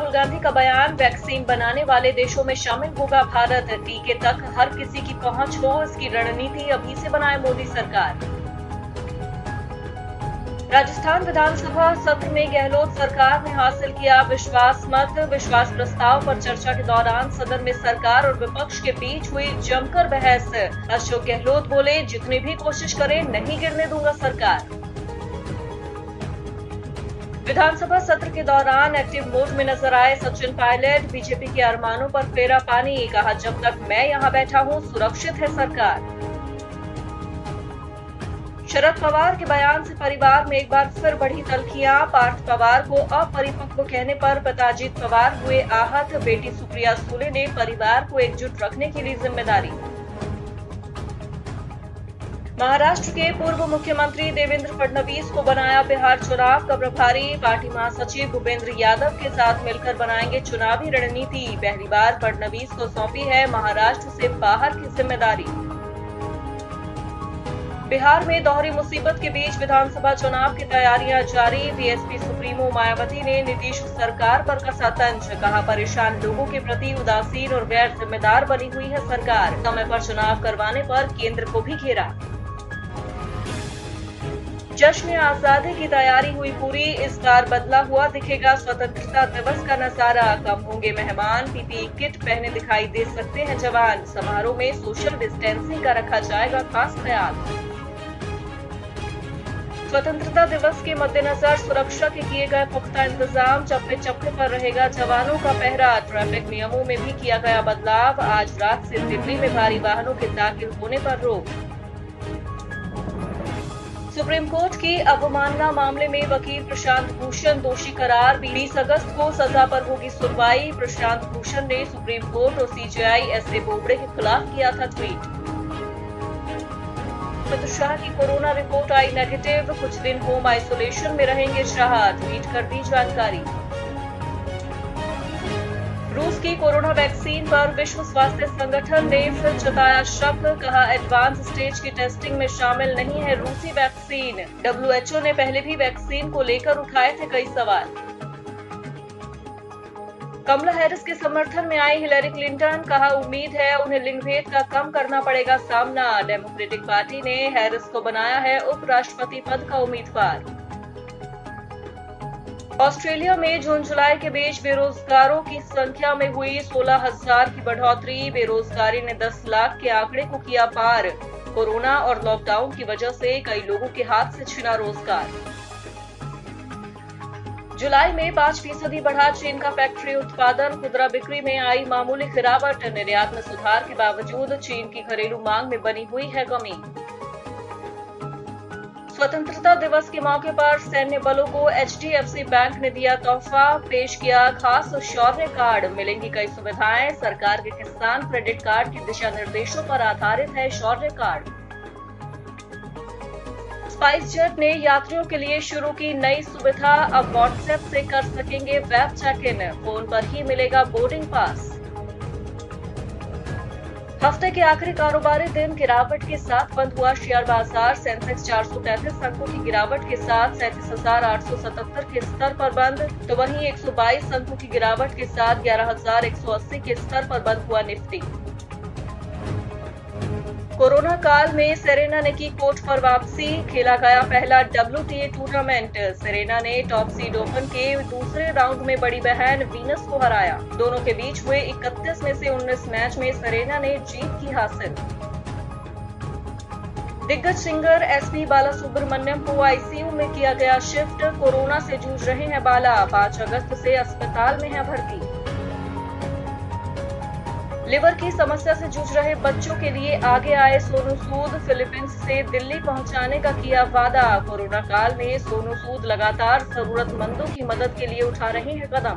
राहुल गांधी का बयान, वैक्सीन बनाने वाले देशों में शामिल होगा भारत, टीके तक हर किसी की पहुंच हो, इसकी रणनीति अभी से बनाए मोदी सरकार। राजस्थान विधानसभा सत्र में गहलोत सरकार ने हासिल किया विश्वास मत। विश्वास प्रस्ताव पर चर्चा के दौरान सदन में सरकार और विपक्ष के बीच हुई जमकर बहस। अशोक गहलोत बोले, जितनी भी कोशिश करें नहीं गिरने दूंगा सरकार। विधानसभा सत्र के दौरान एक्टिव मोड में नजर आए सचिन पायलट। बीजेपी के अरमानों पर फेरा पानी, कहा जब तक मैं यहां बैठा हूं सुरक्षित है सरकार। शरद पवार के बयान से परिवार में एक बार फिर बढ़ी तल्खियां। पार्थ पवार को अपरिपक्व कहने पर पिता अजीत पवार हुए आहत। बेटी सुप्रिया सूले ने परिवार को एकजुट रखने की ली जिम्मेदारी। महाराष्ट्र के पूर्व मुख्यमंत्री देवेंद्र फडणवीस को बनाया बिहार चुनाव का प्रभारी। पार्टी महासचिव भूपेंद्र यादव के साथ मिलकर बनाएंगे चुनावी रणनीति। पहली बार फडणवीस को सौंपी है महाराष्ट्र से बाहर की जिम्मेदारी। बिहार में दोहरी मुसीबत के बीच विधानसभा चुनाव की तैयारियां जारी। बीएसपी सुप्रीमो मायावती ने नीतीश सरकार पर कसा तंज, कहा परेशान लोगों के प्रति उदासीन और गैर जिम्मेदार बनी हुई है सरकार। समय पर चुनाव करवाने पर केंद्र को भी घेरा। जश्न आजादी की तैयारी हुई पूरी। इस बार बदला हुआ दिखेगा स्वतंत्रता दिवस का नजारा। कम होंगे मेहमान, पीपीई किट पहने दिखाई दे सकते हैं जवान। समारोह में सोशल डिस्टेंसिंग का रखा जाएगा खास ख्याल। स्वतंत्रता दिवस के मद्देनजर सुरक्षा के किए गए पुख्ता इंतजाम। चप्पे चप्पे पर रहेगा जवानों का पहरा। ट्रैफिक नियमों में भी किया गया बदलाव। आज रात से दिल्ली में भारी वाहनों के दाखिल होने पर रोक। सुप्रीम कोर्ट की अवमानना मामले में वकील प्रशांत भूषण दोषी करार। 20 अगस्त को सजा पर होगी सुनवाई। प्रशांत भूषण ने सुप्रीम कोर्ट और सीजेआई एसए बोबड़े के खिलाफ किया था ट्वीट। अमित शाह की कोरोना रिपोर्ट आई नेगेटिव। कुछ दिन होम आइसोलेशन में रहेंगे शाह, ट्वीट कर दी जानकारी। रूस की कोरोना वैक्सीन पर विश्व स्वास्थ्य संगठन ने फिर जताया शक, कहा एडवांस स्टेज की टेस्टिंग में शामिल नहीं है रूसी वैक्सीन। डब्ल्यूएचओ ने पहले भी वैक्सीन को लेकर उठाए थे कई सवाल। कमला हैरिस के समर्थन में आई हिलेरी क्लिंटन, कहा उम्मीद है उन्हें लिंगभेद का कम करना पड़ेगा सामना। डेमोक्रेटिक पार्टी ने हैरिस को बनाया है उपराष्ट्रपति पद का उम्मीदवार। ऑस्ट्रेलिया में जून जुलाई के बीच बेरोजगारों की संख्या में हुई 16,000 की बढ़ोतरी। बेरोजगारी ने 10 लाख के आंकड़े को किया पार। कोरोना और लॉकडाउन की वजह से कई लोगों के हाथ से छिना रोजगार। जुलाई में 5% बढ़ा चीन का फैक्ट्री उत्पादन। खुदरा बिक्री में आई मामूली गिरावट। निर्यात में सुधार के बावजूद चीन की घरेलू मांग में बनी हुई है कमी। स्वतंत्रता दिवस के मौके पर सैन्य बलों को एचडीएफसी बैंक ने दिया तोहफा। पेश किया खास शौर्य कार्ड। मिलेंगी कई सुविधाएं। सरकार के किसान क्रेडिट कार्ड के दिशा निर्देशों पर आधारित है शौर्य कार्ड। स्पाइस जेट ने यात्रियों के लिए शुरू की नई सुविधा। अब व्हाट्सएप से कर सकेंगे वेब चेक इन। फोन पर ही मिलेगा बोर्डिंग पास। हफ्ते के आखिरी कारोबारी दिन गिरावट के साथ बंद हुआ शेयर बाजार। सेंसेक्स 433 अंकों की गिरावट के साथ 37,877 के स्तर पर बंद, तो वहीं 122 अंकों की गिरावट के साथ 11,180 के स्तर पर बंद हुआ निफ्टी। कोरोना काल में सेरेना ने की कोर्ट पर वापसी। खेला गया पहला WTA टूर्नामेंट। सेरेना ने टॉप सीड ओपन के दूसरे राउंड में बड़ी बहन वीनस को हराया। दोनों के बीच हुए 31 में से 19 मैच में सेरेना ने जीत की हासिल। दिग्गज सिंगर एसपी बालासुब्रमण्यम को आईसीयू में किया गया शिफ्ट। कोरोना से जूझ रहे हैं बाला। 5 अगस्त से अस्पताल में है भर्ती। लिवर की समस्या से जूझ रहे बच्चों के लिए आगे आए सोनू सूद। फिलीपींस से दिल्ली पहुंचाने का किया वादा। कोरोना काल में सोनू सूद लगातार जरूरतमंदों की मदद के लिए उठा रहे हैं कदम।